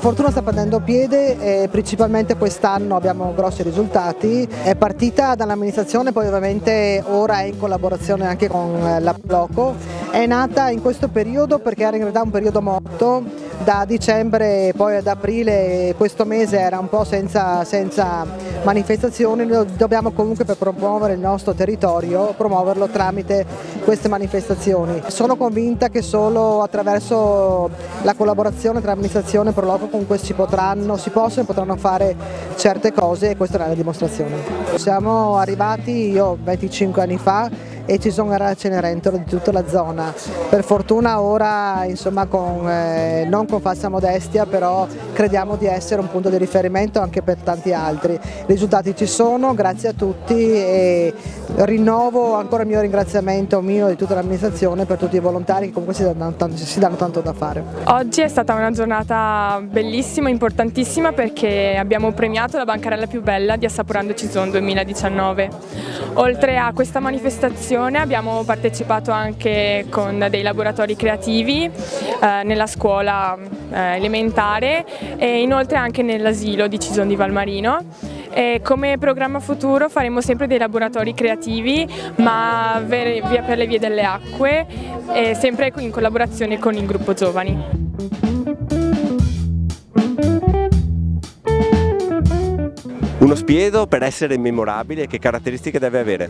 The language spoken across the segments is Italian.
fortuna sta prendendo piede e principalmente quest'anno abbiamo grossi risultati. È partita dall'amministrazione, poi ovviamente ora è in collaborazione anche con la Loco. È nata in questo periodo perché era in realtà un periodo morto. Da dicembre e poi ad aprile, questo mese era un po' senza manifestazioni. Noi dobbiamo comunque, per promuovere il nostro territorio, promuoverlo tramite queste manifestazioni. Sono convinta che solo attraverso la collaborazione tra amministrazione e Proloco comunque si possono e potranno fare certe cose, e questa è la dimostrazione. Siamo arrivati, io 25 anni fa, e ci sono era Cenerentolo di tutta la zona. Per fortuna ora, insomma, non con falsa modestia, però crediamo di essere un punto di riferimento anche per tanti altri. I risultati ci sono, grazie a tutti, e rinnovo ancora il mio ringraziamento mio e di tutta l'amministrazione per tutti i volontari che comunque si danno tanto da fare. Oggi è stata una giornata bellissima, importantissima, perché abbiamo premiato la bancarella più bella di Assaporando Cison 2019. Oltre a questa manifestazione abbiamo partecipato anche con dei laboratori creativi nella scuola elementare e inoltre anche nell'asilo di Cison di Valmarino. E come programma futuro faremo sempre dei laboratori creativi, ma per le vie delle acque, e sempre in collaborazione con il gruppo Giovani. Uno spiedo, per essere memorabile, che caratteristiche deve avere?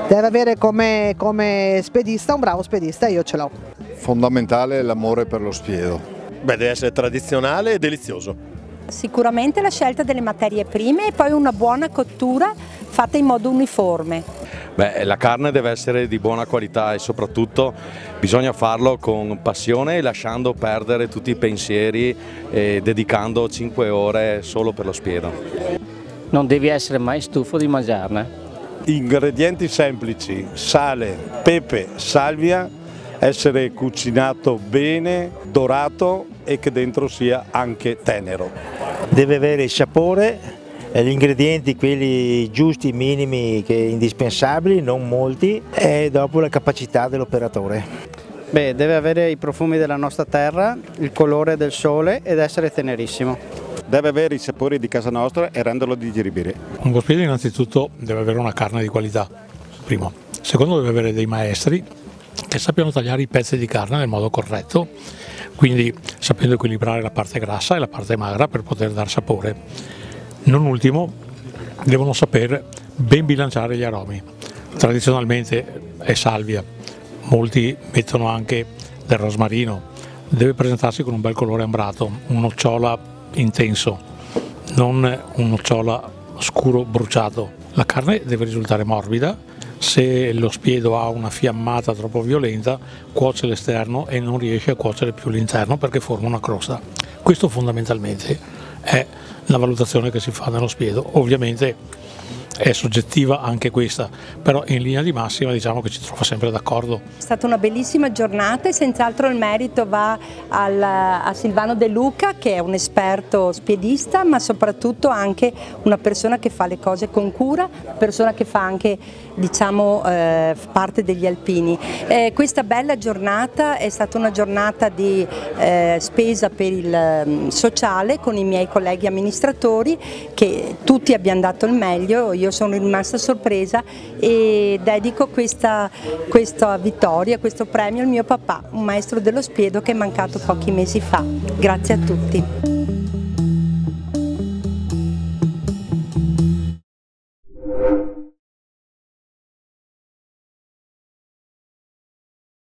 Deve avere come spedista un bravo spedista, io ce l'ho. Fondamentale l'amore per lo spiedo. Beh, deve essere tradizionale e delizioso. Sicuramente la scelta delle materie prime e poi una buona cottura fatta in modo uniforme. Beh, la carne deve essere di buona qualità e soprattutto bisogna farlo con passione, lasciando perdere tutti i pensieri e dedicando 5 ore solo per lo spiedo. Non devi essere mai stufo di mangiarne. Ingredienti semplici: sale, pepe, salvia, essere cucinato bene, dorato e che dentro sia anche tenero. Deve avere il sapore, gli ingredienti quelli giusti, minimi, che indispensabili, non molti, e dopo la capacità dell'operatore. Beh, deve avere i profumi della nostra terra, il colore del sole ed essere tenerissimo. Deve avere i sapori di casa nostra e renderlo digeribile. Un buon spiedo innanzitutto deve avere una carne di qualità, primo. Secondo, deve avere dei maestri che sappiano tagliare i pezzi di carne nel modo corretto, quindi sapendo equilibrare la parte grassa e la parte magra per poter dar sapore. Non ultimo, devono saper ben bilanciare gli aromi. Tradizionalmente è salvia, molti mettono anche del rosmarino, deve presentarsi con un bel colore ambrato, un nocciola intenso, non un nocciola scuro bruciato. La carne deve risultare morbida. Se lo spiedo ha una fiammata troppo violenta, cuoce l'esterno e non riesce a cuocere più l'interno perché forma una crosta. Questo fondamentalmente è la valutazione che si fa nello spiedo. Ovviamente è soggettiva anche questa, però in linea di massima diciamo che ci trova sempre d'accordo. È stata una bellissima giornata e senz'altro il merito va a Silvano De Luca, che è un esperto spiedista, ma soprattutto anche una persona che fa le cose con cura, una persona che fa anche, diciamo, parte degli alpini. Questa bella giornata è stata una giornata di spesa per il sociale con i miei colleghi amministratori, che tutti abbiamo dato il meglio. Io sono rimasta sorpresa e dedico questa vittoria, questo premio al mio papà, un maestro dello spiedo che è mancato pochi mesi fa. Grazie a tutti.